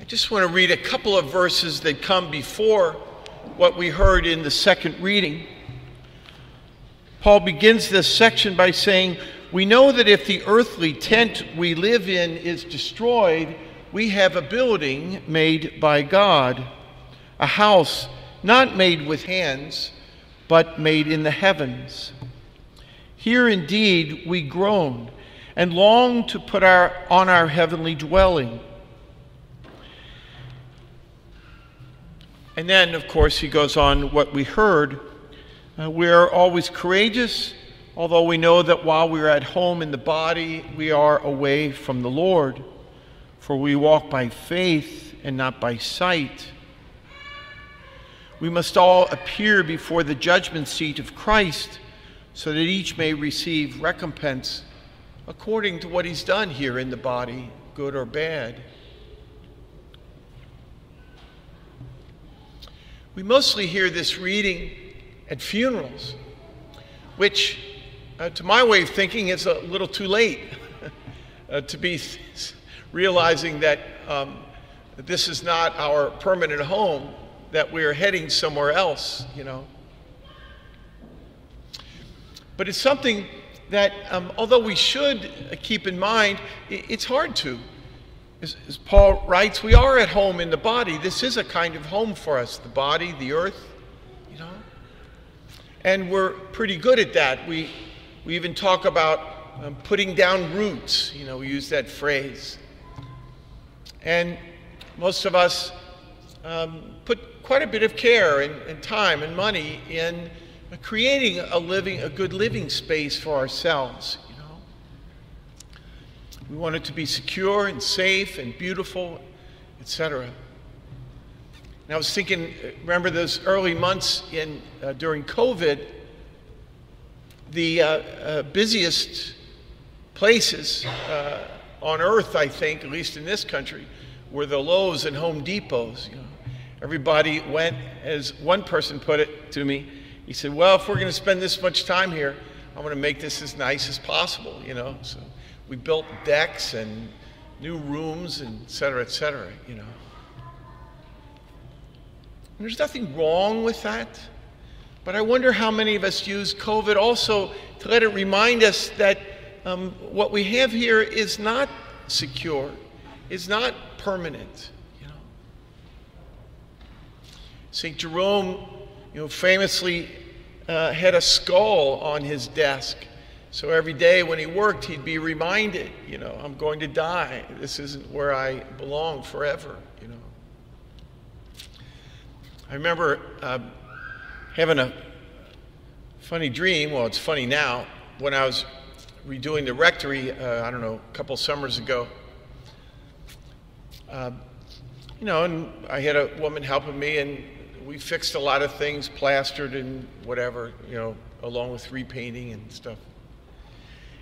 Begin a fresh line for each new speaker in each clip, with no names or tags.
just want to read a couple of verses that come before what we heard in the second reading. Paul begins this section by saying, "We know that if the earthly tent we live in is destroyed, we have a building made by God, a house not made with hands, but made in the heavens. Here indeed we groan and long to put on our heavenly dwelling." And then, of course, he goes on what we heard. We are always courageous, although we know that while we are at home in the body, we are away from the Lord. For we walk by faith and not by sight. We must all appear before the judgment seat of Christ, so that each may receive recompense according to what he's done here in the body, good or bad. We mostly hear this reading at funerals, which, to my way of thinking, is a little too late to be realizing that this is not our permanent home, that we're heading somewhere else, you know. But it's something that, although we should keep in mind, it's hard to. As Paul writes, we are at home in the body. This is a kind of home for us, the body, the earth, you know. And we're pretty good at that. We even talk about putting down roots, you know, we use that phrase. And most of us put quite a bit of care and time and money in creating a good living space for ourselves. We want it to be secure and safe and beautiful, etc. And I was thinking, remember those early months during COVID, the busiest places on earth, I think, at least in this country, were the Lowe's and Home Depots. You know, everybody went, as one person put it to me, he said, "Well, if we're going to spend this much time here, I want to make this as nice as possible," you know. So we built decks and new rooms, and et cetera, you know. And there's nothing wrong with that, but I wonder how many of us use COVID also to let it remind us that what we have here is not secure, is not permanent, you know. St. Jerome, you know, famously had a skull on his desk. So every day when he worked, he'd be reminded, you know, I'm going to die. This isn't where I belong forever, you know. I remember having a funny dream. Well, it's funny now. When I was redoing the rectory, I don't know, a couple summers ago, you know, and I had a woman helping me, and we fixed a lot of things, plastered and whatever, you know, along with repainting and stuff.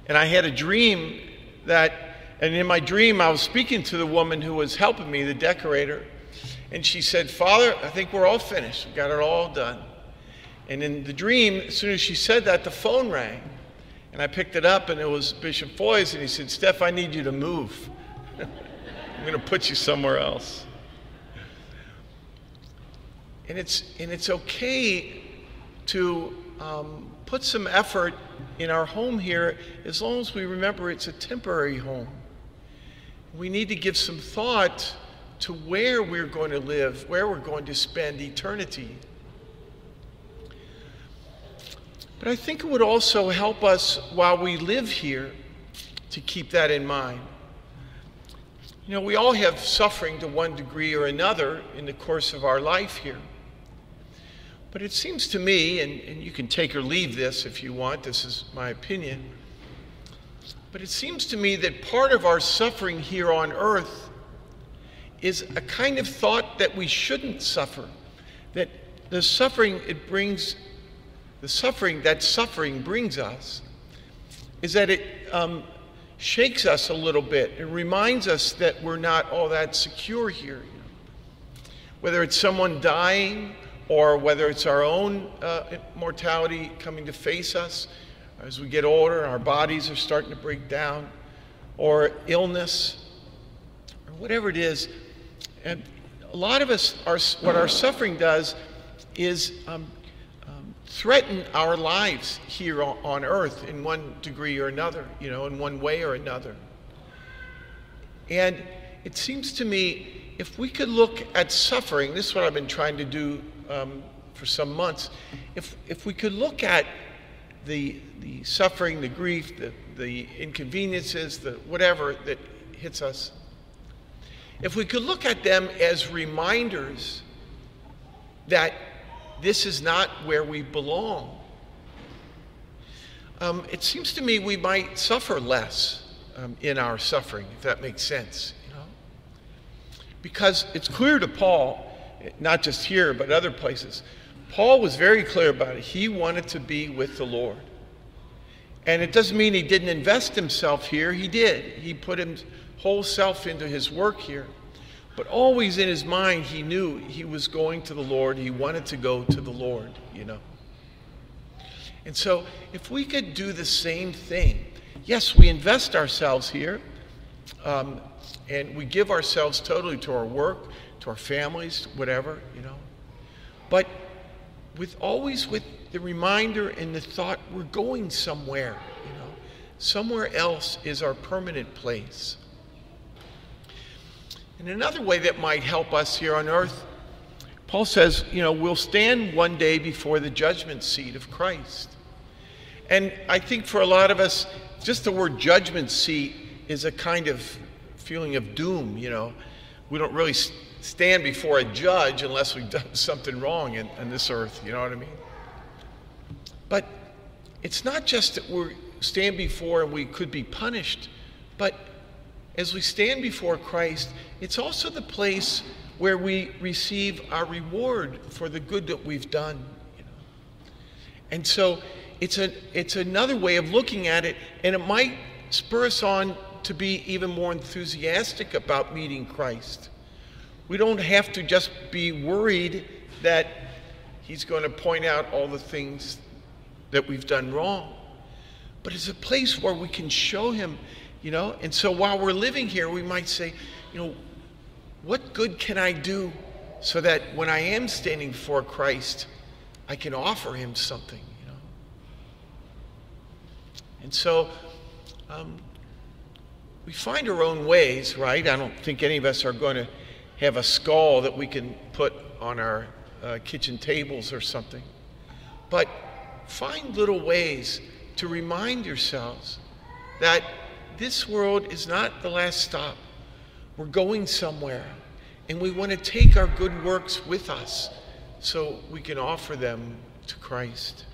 And I had a dream and in my dream I was speaking to the woman who was helping me, the decorator, and she said, "Father, I think we're all finished. We got it all done." And in the dream, as soon as she said that, the phone rang. And I picked it up, and it was Bishop Foy's, and he said, "Stef, I need you to move. I'm going to put you somewhere else." And it's okay to put some effort in our home here, as long as we remember it's a temporary home. We need to give some thought to where we're going to live, where we're going to spend eternity. But I think it would also help us while we live here to keep that in mind. You know, we all have suffering to one degree or another in the course of our life here. But it seems to me, and you can take or leave this if you want, this is my opinion, but it seems to me that part of our suffering here on earth is a kind of thought that we shouldn't suffer, that the suffering that suffering brings us is that it shakes us a little bit. It reminds us that we're not all that secure here. You know? Whether it's someone dying, or whether it's our own mortality coming to face us as we get older and our bodies are starting to break down, or illness, or whatever it is, And a lot of us, what our suffering does is threaten our lives here on earth in one degree or another, in one way or another. And it seems to me, if we could look at suffering, this is what I've been trying to do for some months, if we could look at the suffering, the grief, the inconveniences, the whatever that hits us, if we could look at them as reminders that this is not where we belong, it seems to me we might suffer less in our suffering, if that makes sense. Because it's clear to Paul, not just here but other places, Paul was very clear about it. He wanted to be with the Lord. And it doesn't mean he didn't invest himself here. He did. He put his whole self into his work here. But always in his mind, he knew he was going to the Lord. He wanted to go to the Lord, And so if we could do the same thing, yes, we invest ourselves here, and we give ourselves totally to our work, to our families, whatever, But always with the reminder and the thought we're going somewhere, Somewhere else is our permanent place. And another way that might help us here on earth, Paul says, we'll stand one day before the judgment seat of Christ. And I think for a lot of us, just the word judgment seat is a kind of feeling of doom, We don't really stand before a judge unless we've done something wrong in this earth, you know what I mean? But it's not just that we stand before and we could be punished, but as we stand before Christ, it's also the place where we receive our reward for the good that we've done. And so it's another way of looking at it, and it might spur us on to be even more enthusiastic about meeting Christ. We don't have to just be worried that he's going to point out all the things that we've done wrong, but it's a place where we can show him, And so while we're living here, we might say, what good can I do so that when I am standing before Christ, I can offer him something, And so we find our own ways, right? I don't think any of us are going to have a skull that we can put on our kitchen tables or something. But find little ways to remind yourselves that this world is not the last stop. We're going somewhere, and we want to take our good works with us so we can offer them to Christ.